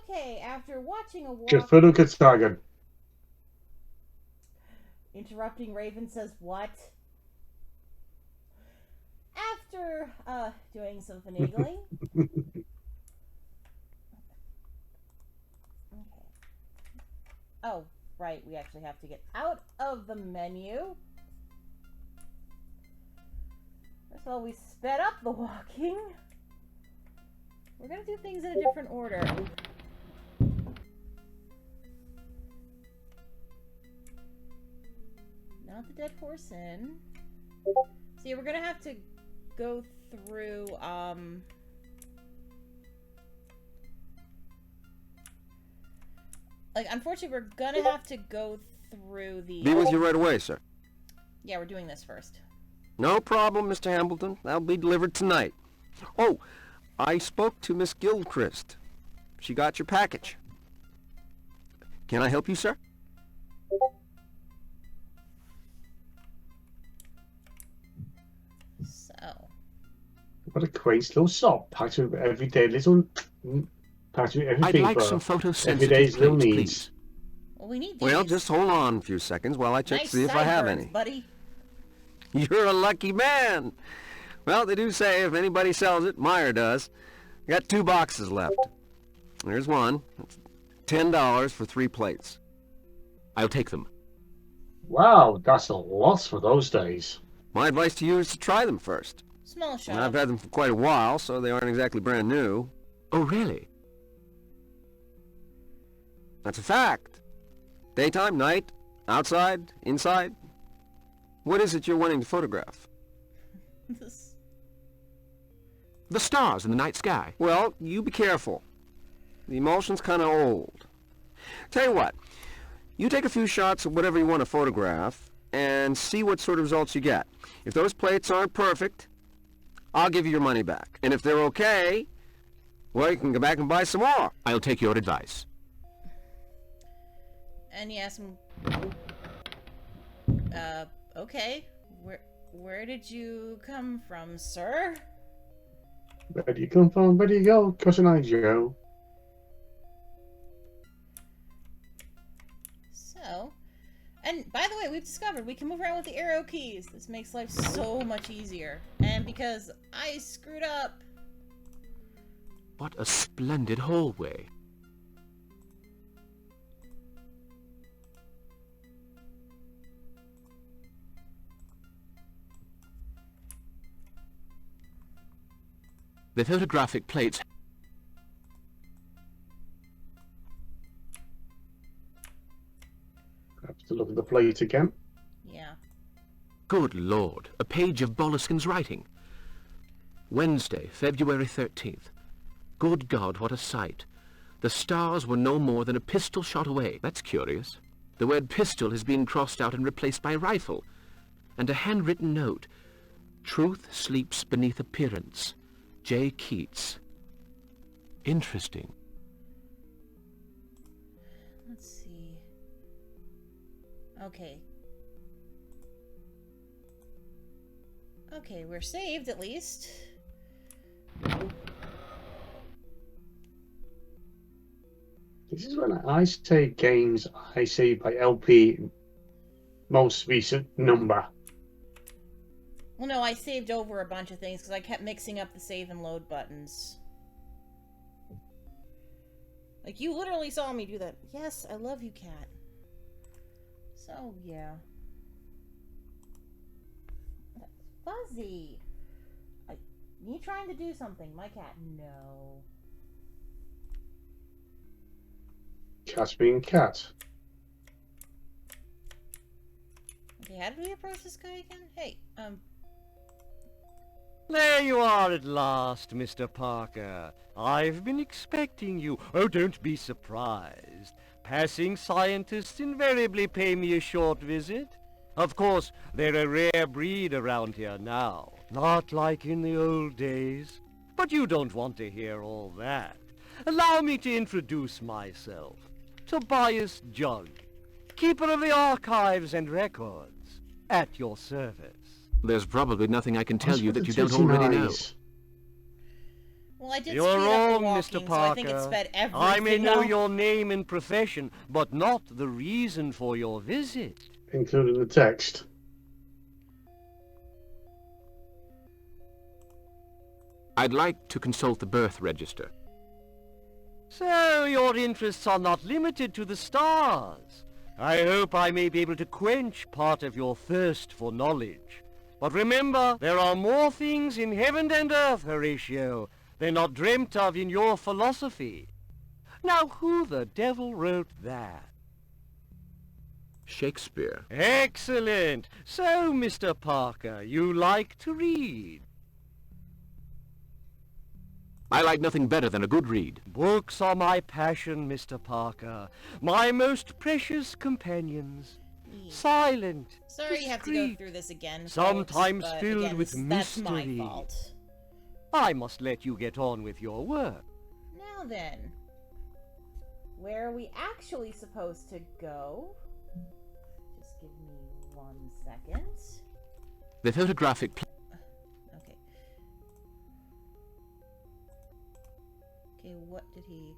Okay, after watching a walk... Gefühlsgetragen. Interrupting Raven says what? After doing some finagling. Okay. Oh, right, we actually have to get out of the menu. First of all, we sped up the walking. We're gonna do things in a different order. Not the dead horse in. See, we're gonna have to go through, like, unfortunately, we're gonna have to go through the... Be with you right away, sir. Yeah, we're doing this first. No problem, Mr. Hambleton. That'll be delivered tonight. Oh, I spoke to Miss Gilchrist. She got your package. Can I help you, sir? So... What a quaint little shop, packed with everyday little... Packed with everything. I'd like some photosensitive everyday's little plates, needs. please. Well, we need these. Well, just hold on a few seconds while I check nice to see if I have sideburns, any. buddy. You're a lucky man. Well, they do say if anybody sells it, Meyer does. Got 2 boxes left. There's one. That's $10 for 3 plates. I'll take them. Wow, that's a lot for those days. My advice to you is to try them first. Small shop. And I've had them for quite a while, so they aren't exactly brand new. Oh, really? That's a fact. Daytime, night, outside, inside. What is it you're wanting to photograph? The stars in the night sky. Well, you be careful. The emulsion's kind of old. Tell you what, you take a few shots of whatever you want to photograph and see what sort of results you get. If those plates aren't perfect, I'll give you your money back. And if they're okay, well, you can go back and buy some more. I'll take your advice. And you ask him, okay, where did you come from, sir? Where do you come from? Where do you go? Cousin I Joe. So, and by the way, we've discovered we can move around with the arrow keys. This makes life so much easier. And because I screwed up. What a splendid hallway. The photographic plates... I have to look at the plate again. Yeah. Good Lord, a page of Boleskin's writing. Wednesday, February 13th. Good God, what a sight. The stars were no more than a pistol shot away. That's curious. The word pistol has been crossed out and replaced by rifle. And a handwritten note. Truth sleeps beneath appearance. J. Keats. Interesting. Let's see. Okay. Okay, we're saved at least. This is when I say games, I say by LP most recent number. Well, no, I saved over a bunch of things because I kept mixing up the save and load buttons. Like, you literally saw me do that. Yes, I love you, cat. So, yeah. That's fuzzy. Me trying to do something. My cat, no. Cat being cat. Okay, how did we approach this guy again? Hey, There you are at last, Mr. Parker. I've been expecting you. Oh, don't be surprised. Passing scientists invariably pay me a short visit. Of course, they're a rare breed around here now. Not like in the old days. But you don't want to hear all that. Allow me to introduce myself. Tobias Jug, keeper of the archives and records, at your service. There's probably nothing I can tell you that you That's don't already know. nice. Well, I did You're speed up wrong, the walking, Mr. so I think it Parker. sped everything I may know up. your name and profession, but not the reason for your visit. Including the text. I'd like to consult the birth register. So your interests are not limited to the stars. I hope I may be able to quench part of your thirst for knowledge. But remember, there are more things in heaven and earth, Horatio, than are dreamt of in your philosophy. Now, who the devil wrote that? Shakespeare. Excellent! So, Mr. Parker, you like to read? I like nothing better than a good read. Books are my passion, Mr. Parker. My most precious companions. Silent, Sorry you have to go discreet, through this again, sometimes folks, but filled again, with that's my mystery. fault. I must let you get on with your work. Now then, where are we actually supposed to go? Just give me 1 second. The photographic Okay. Okay, what did he...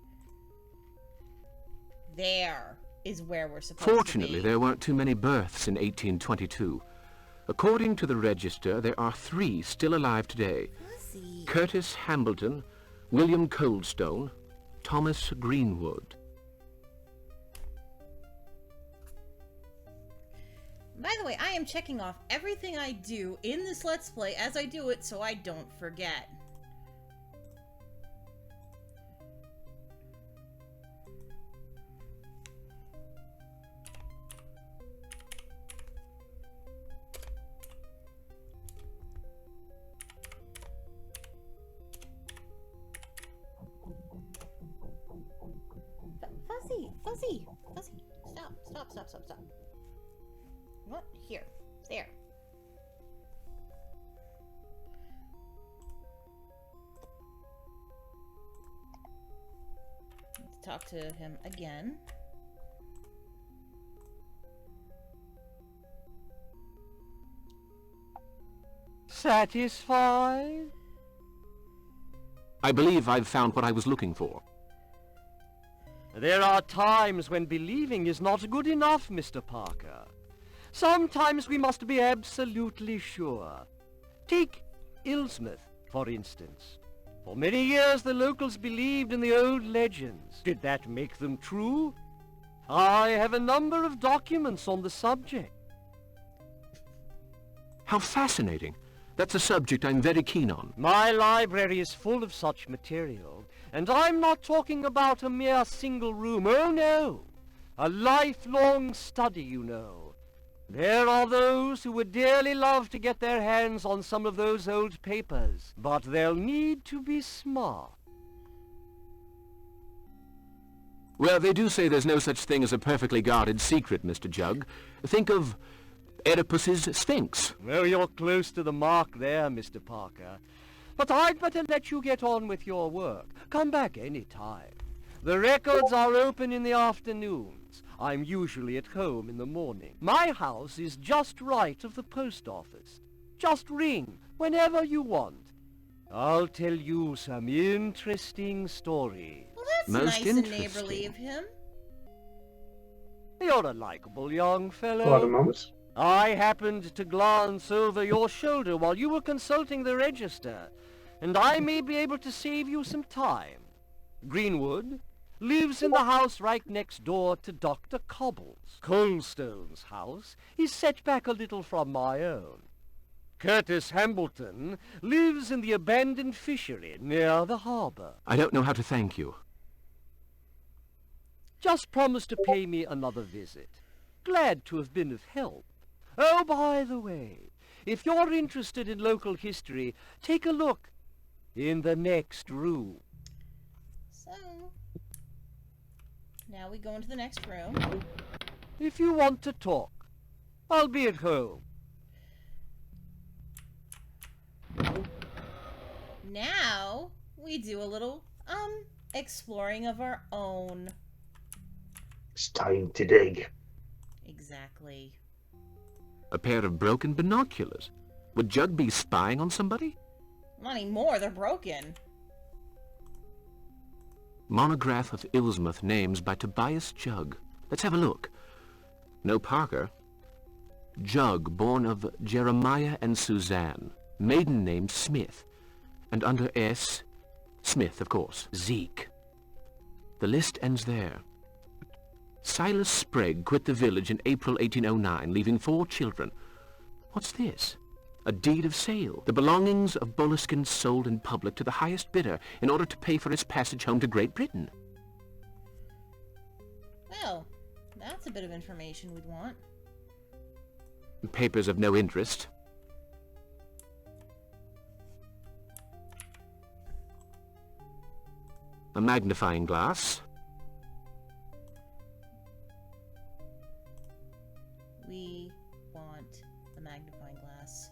There is where we're supposed Fortunately, to be. there weren't too many births in 1822. According to the register, there are 3 still alive today. Fuzzy. Curtis Hambleton, William Coldstone, Thomas Greenwood. By the way, I am checking off everything I do in this Let's Play as I do it so I don't forget. Fuzzy, Fuzzy, Fuzzy, stop. What? Here. There. Let's talk to him again. Satisfied? I believe I've found what I was looking for. There are times when believing is not good enough, Mr. Parker. Sometimes we must be absolutely sure. Take Ilsmouth, for instance. For many years the locals believed in the old legends. Did that make them true? I have a number of documents on the subject. How fascinating. That's a subject I'm very keen on. My library is full of such material, and I'm not talking about a mere single room. Oh, no. A lifelong study, you know. There are those who would dearly love to get their hands on some of those old papers, but they'll need to be smart. Well, they do say there's no such thing as a perfectly guarded secret, Mr. Jug. Think of Oedipus's Sphinx. Well, you're close to the mark there, Mr. Parker. But I'd better let you get on with your work. Come back any time. The records are open in the afternoons. I'm usually at home in the morning. My house is just right of the post office. Just ring whenever you want. I'll tell you some interesting stories. Well, that's Most nice and interesting. neighborly of him. You're a likable young fellow. Pardon, moment. I happened to glance over your shoulder while you were consulting the register, and I may be able to save you some time. Greenwood lives in the house right next door to Dr. Cobble's. Coldstone's house is set back a little from my own. Curtis Hambleton lives in the abandoned fishery near the harbor. I don't know how to thank you. Just promise to pay me another visit. Glad to have been of help. Oh, by the way, if you're interested in local history, take a look in the next room. So, now we go into the next room. If you want to talk, I'll be at home. Now, we do a little, exploring of our own. It's time to dig. Exactly. A pair of broken binoculars. Would Jug be spying on somebody? Not anymore, they're broken. Monograph of Ilsmouth names by Tobias Jugg. Let's have a look. No Parker. Jugg, born of Jeremiah and Suzanne. Maiden name Smith. And under S, Smith, of course. Zeke. The list ends there. Silas Sprague quit the village in April 1809, leaving 4 children. What's this? A deed of sale. The belongings of Boleskine sold in public to the highest bidder in order to pay for his passage home to Great Britain. Well, that's a bit of information we'd want. Papers of no interest. A magnifying glass. We want the magnifying glass.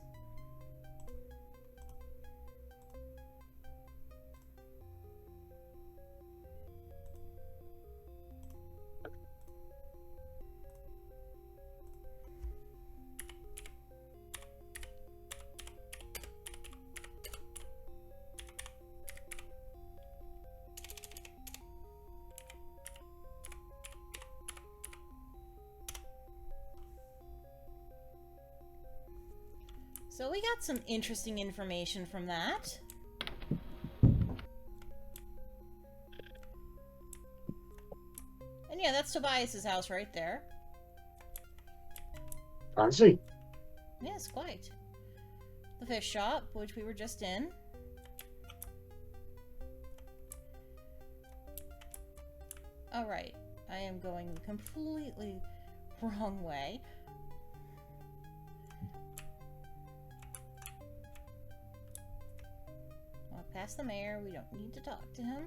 So we got some interesting information from that. And yeah, that's Tobias's house right there. Fancy. Yes, quite. The fish shop, which we were just in. Alright, I am going the completely wrong way. Past the mayor, we don't need to talk to him.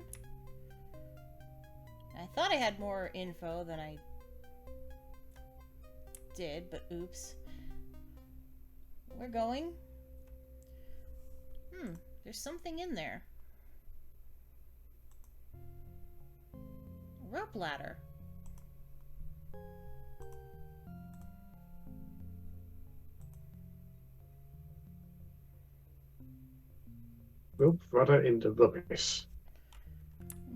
I thought I had more info than I did, but oops. We're going. There's something in there. A rope ladder. Rope rudder in the rubbish.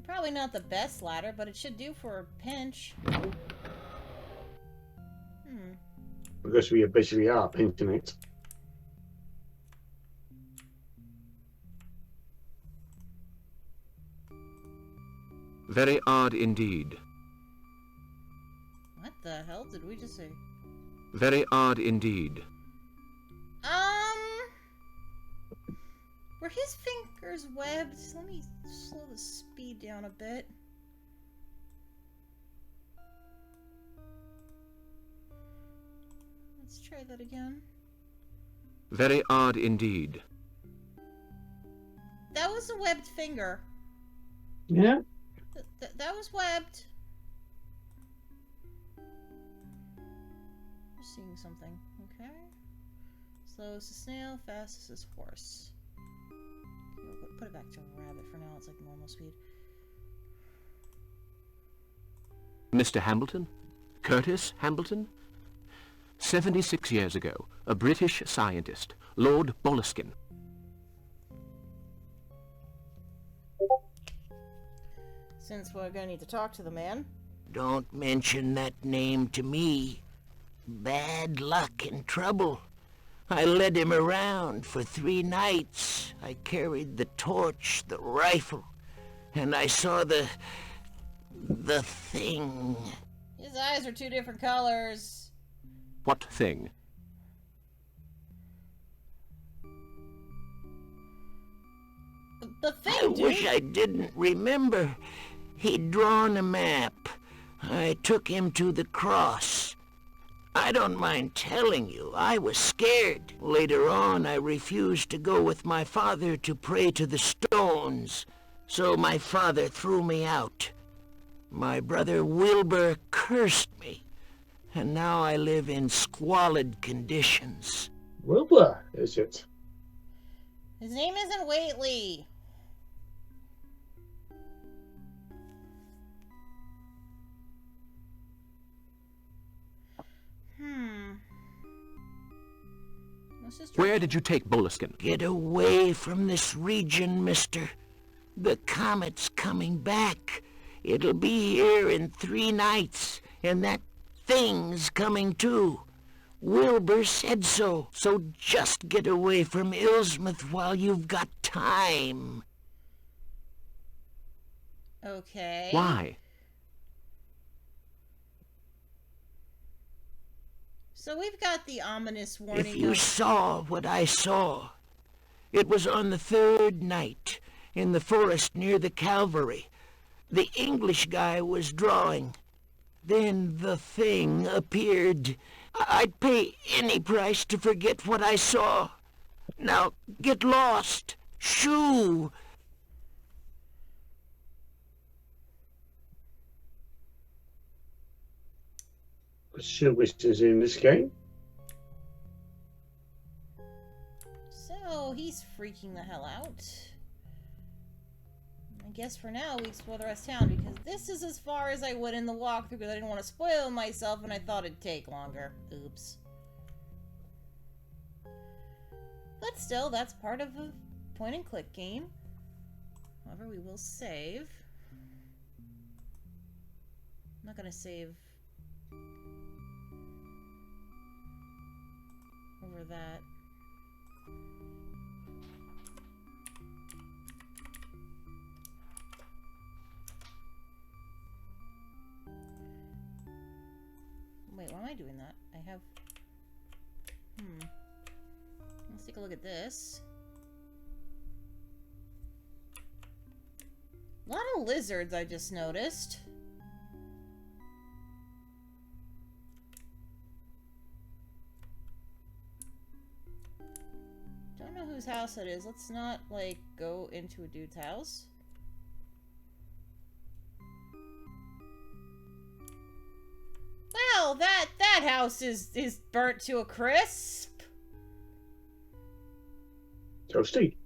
Probably not the best ladder, but it should do for a pinch. Because we basically are pinching it. Very odd indeed. What the hell did we just say? Very odd indeed. Were his fingers webbed? Let me slow the speed down a bit. Let's try that again. Very odd indeed. That was a webbed finger. Yeah. That was webbed. We're seeing something. Okay. Slow as a snail, fast as a horse. We'll put it back to rabbit for now. It's like normal speed. Mr. Hambleton? Curtis Hambleton? 76 years ago, a British scientist, Lord Boleskine. Since we're going to need to talk to the man. Don't mention that name to me. Bad luck and trouble. I led him around for 3 nights. I carried the torch, the rifle, and I saw the thing. His eyes are 2 different colors. What thing? The thing, I dude. wish I didn't remember. He'd drawn a map. I took him to the cross. I don't mind telling you, I was scared. Later on, I refused to go with my father to pray to the stones, so my father threw me out. My brother Wilbur cursed me, and now I live in squalid conditions. Wilbur, is it? His name isn't Waitley. Let's just try. Where did you take Boleskine? Get away from this region, mister. The comet's coming back. It'll be here in 3 nights, and that thing's coming too. Wilbur said so, so just get away from Ilsmouth while you've got time. Okay. Why? So we've got the ominous warning If you of... saw what I saw, it was on the 3rd night, in the forest near the Calvary. The English guy was drawing. Then the thing appeared. I'd pay any price to forget what I saw. Now, get lost. Shoo! Sure wishes in this game. So, he's freaking the hell out. I guess for now we explore the rest of town, because this is as far as I would in the walkthrough, because I didn't want to spoil myself and I thought it'd take longer. Oops. But still, that's part of a point-and-click game. However, we will save. I'm not gonna save over that. Wait, why am I doing that? I have... Let's take a look at this. A lot of lizards I just noticed. Don't know whose house it is. Let's not, like, go into a dude's house. Well, that house is burnt to a crisp. Toasty.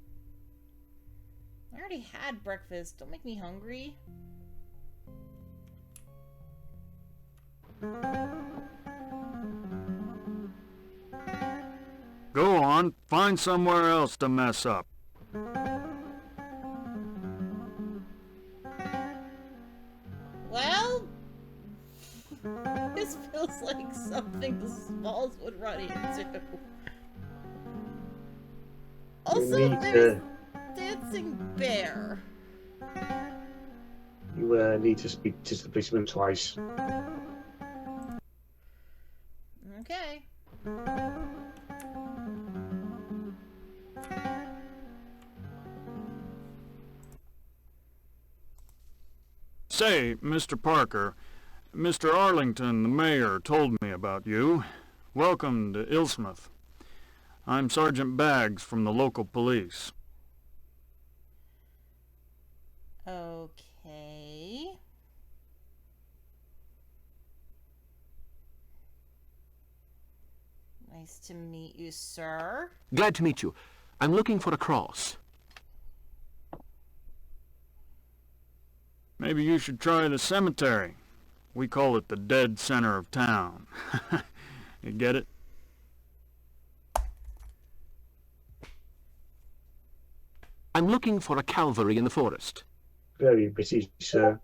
I already had breakfast. Don't make me hungry. Go on, find somewhere else to mess up. Well, this feels like something the Smalls would run into. Also, need there's dancing bear. You need to speak to the policeman twice. Okay. Say, Mr. Parker, Mr. Arlington, the mayor, told me about you. Welcome to Ilsmouth. I'm Sergeant Baggs from the local police. Okay. Nice to meet you, sir. Glad to meet you. I'm looking for a cross. Maybe you should try the cemetery. We call it the dead center of town. You get it? I'm looking for a Calvary in the forest. Very British, sir.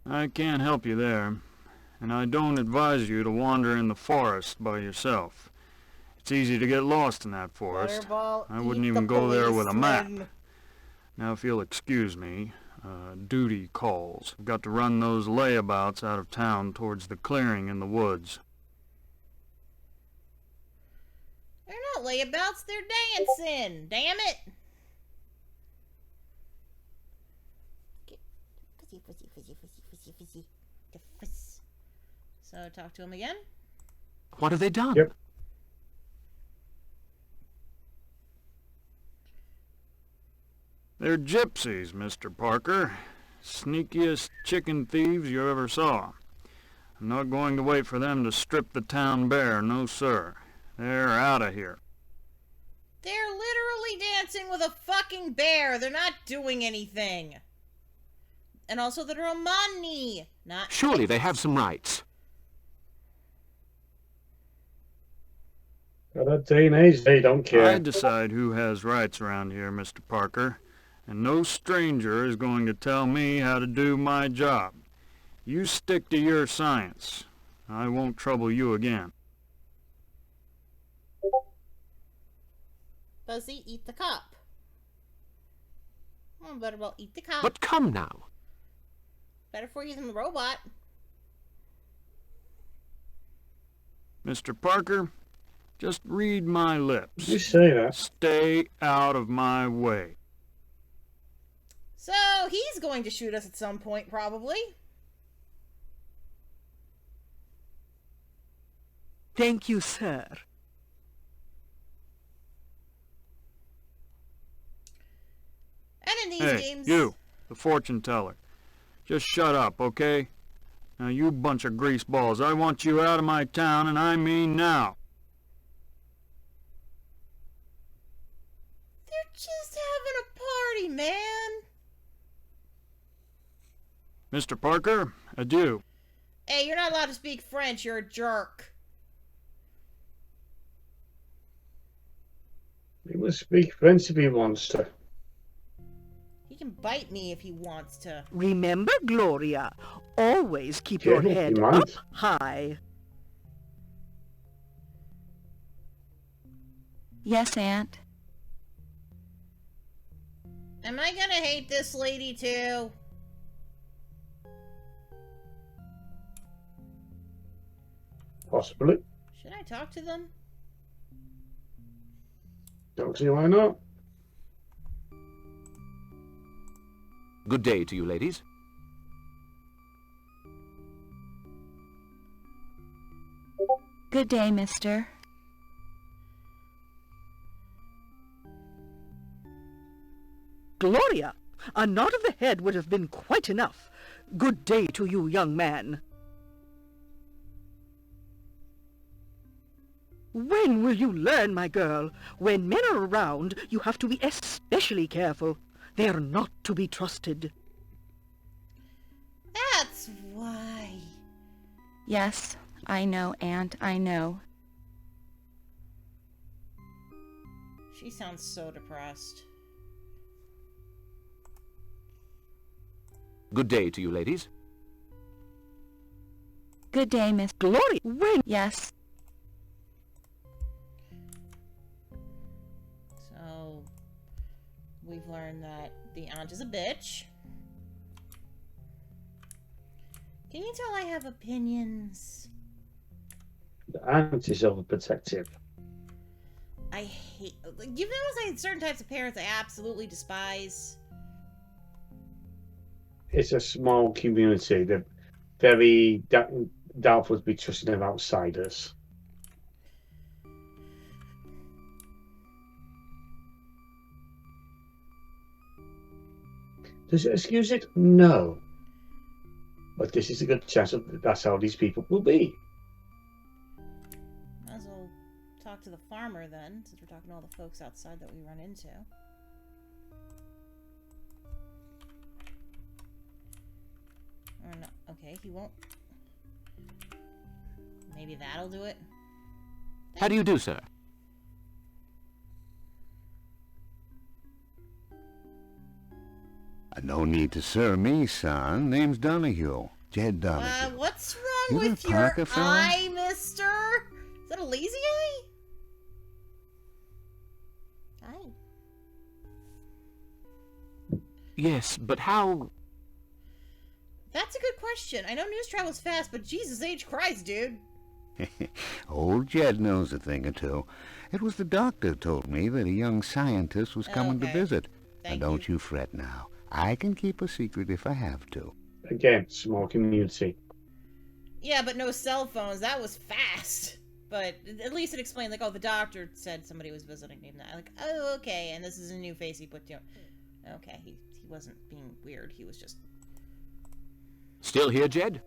I can't help you there, and I don't advise you to wander in the forest by yourself. It's easy to get lost in that forest. Butterball, I wouldn't eat even the go there with a map. policeman. Now, if you'll excuse me, duty calls. I've got to run those layabouts out of town towards the clearing in the woods. They're not layabouts, they're dancing. Damn it. So, talk to him again. What have they done? Yep. They're gypsies, Mr. Parker. Sneakiest chicken thieves you ever saw. I'm not going to wait for them to strip the town bare, no sir. They're out of here. They're literally dancing with a fucking bear. They're not doing anything. And also they're Romani. Not... Surely they have some rights. Got that day and age, they don't care. I decide who has rights around here, Mr. Parker, and no stranger is going to tell me how to do my job. You stick to your science. I won't trouble you again. Fuzzy, eat the cup. Oh, Butterball, eat the cup. But come now. Better for you than the robot. Mr. Parker, just read my lips. You say that. Stay out of my way. So, he's going to shoot us at some point, probably. Thank you, sir. And in these Hey, games... you, the fortune teller. Just shut up, okay? Now, you bunch of greaseballs, I want you out of my town, and I mean now. They're just having a party, man. Mr. Parker, adieu. Hey, you're not allowed to speak French. You're a jerk. He will speak French if he wants to. He can bite me if he wants to. Remember, Gloria, always keep Yeah, your he head might. up high. Yes, Aunt. Am I gonna hate this lady too? Possibly. Should I talk to them? Don't see why not. Good day to you, ladies. Good day, mister. Gloria, a nod of the head would have been quite enough. Good day to you, young man. When will you learn, my girl? When men are around, you have to be especially careful. They are not to be trusted. That's why. Yes, I know, Aunt, I know. She sounds so depressed. Good day to you, ladies. Good day, Miss Gloria, when? Yes. So, we've learned that the aunt is a bitch. Can you tell I have opinions? The aunt is overprotective. I hate... You've noticed I had certain types of parents I absolutely despise. It's a small community. They're very doubtful to be trusted of outsiders. Does it excuse it? No. But this is a good chance of that's how these people will be. Might as well talk to the farmer then, since we're talking to all the folks outside that we run into. Or no, okay, he won't. Maybe that'll do it. How do you do, sir? No need to sir me, son. Name's Donahue. Jed Donahue. What's wrong You with the your Parker fella? eye, mister? Is that a lazy eye? Eye. Yes, but how... That's a good question. I know news travels fast, but Jesus H. Christ, dude. Old Jed knows a thing or two. It was the doctor told me that a young scientist was coming to Okay. visit. Thank Now don't you fret now. I can keep a secret if I have to. Again, small community. Yeah, but no cell phones. That was fast. But at least it explained, like, oh, the doctor said somebody was visiting him. Like, oh, okay, and this is a new face he put down. Okay, he wasn't being weird. He was just... Still here, Jed?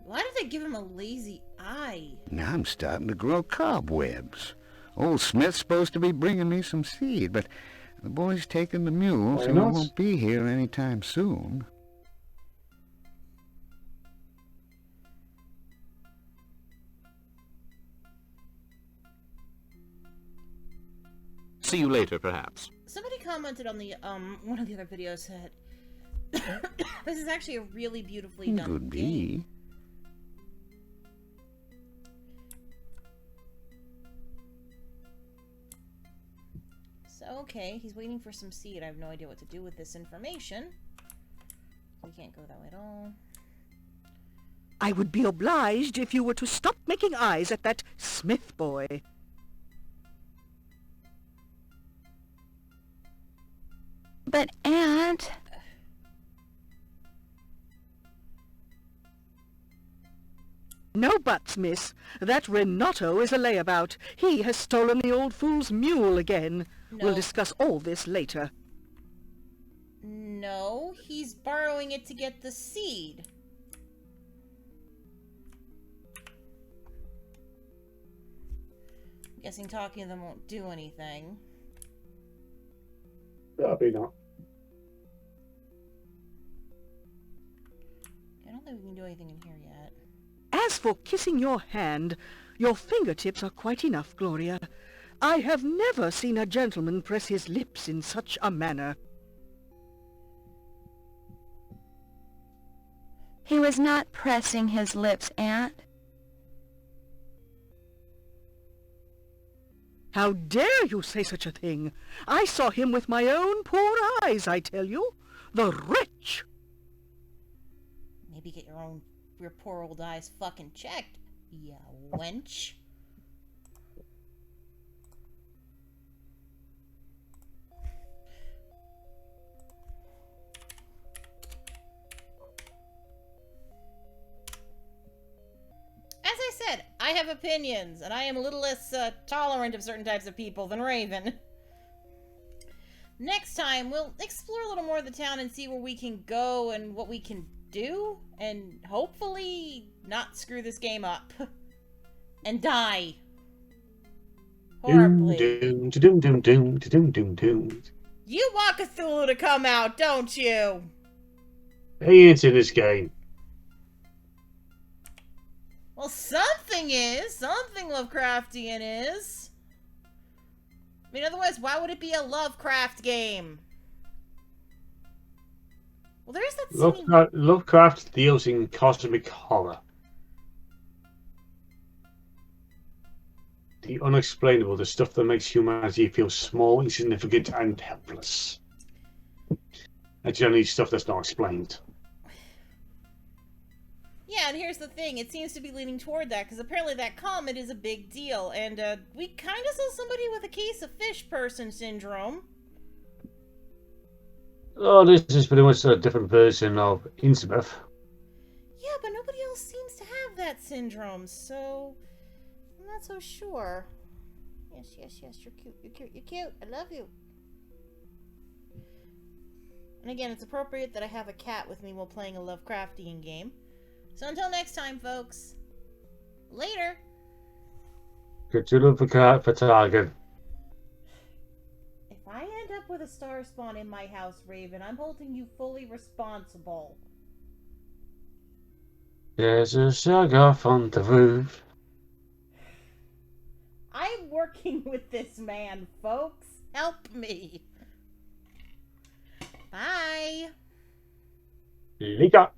Why did they give him a lazy eye? Now I'm starting to grow cobwebs. Old Smith's supposed to be bringing me some seed, but the boy's taking the mule, Why so he not? won't be here any time soon. See you later, perhaps. Somebody commented on the one of the other videos that this is actually a really beautifully done Could game. be. So, okay, he's waiting for some seed. I have no idea what to do with this information. We can't go that way at all. I would be obliged if you were to stop making eyes at that Smith boy. But, Aunt... No buts, miss. That Renato is a layabout. He has stolen the old fool's mule again. No. We'll discuss all this later. No, he's borrowing it to get the seed. I'm guessing talking to them won't do anything. Probably not. I don't think we can do anything in here yet. As for kissing your hand, your fingertips are quite enough, Gloria. I have never seen a gentleman press his lips in such a manner. He was not pressing his lips, Aunt. How dare you say such a thing? I saw him with my own poor eyes, I tell you. The wretch! Maybe get your poor old eyes fucking checked, ya wench. As I said, I have opinions, and I am a little less tolerant of certain types of people than Raven. Next time, we'll explore a little more of the town and see where we can go and what we can do, and hopefully not screw this game up. And die. Horribly. Doom, doom, doom, doom, doom, doom, doom. You want Cthulhu to come out, don't you? He ain't in this game. Well, something is. Something Lovecraftian is. I mean, otherwise, why would it be a Lovecraft game? Well, there's that scene. Lovecraft deals in cosmic horror. The unexplainable, the stuff that makes humanity feel small, insignificant, and helpless. That's generally stuff that's not explained. Yeah, and here's the thing. It seems to be leaning toward that, because apparently that comet is a big deal, and we kind of saw somebody with a case of fish person syndrome. Oh, this is pretty much a different version of Innsmouth. Yeah, but nobody else seems to have that syndrome, so I'm not so sure. Yes, yes, yes, you're cute, you're cute, you're cute. I love you. And again, it's appropriate that I have a cat with me while playing a Lovecraftian game. So until next time, folks. Later. Cthulhu for Target. If I end up with a star spawn in my house, Raven, I'm holding you fully responsible. There's a shag-off on the roof. I'm working with this man, folks. Help me. Bye. Later.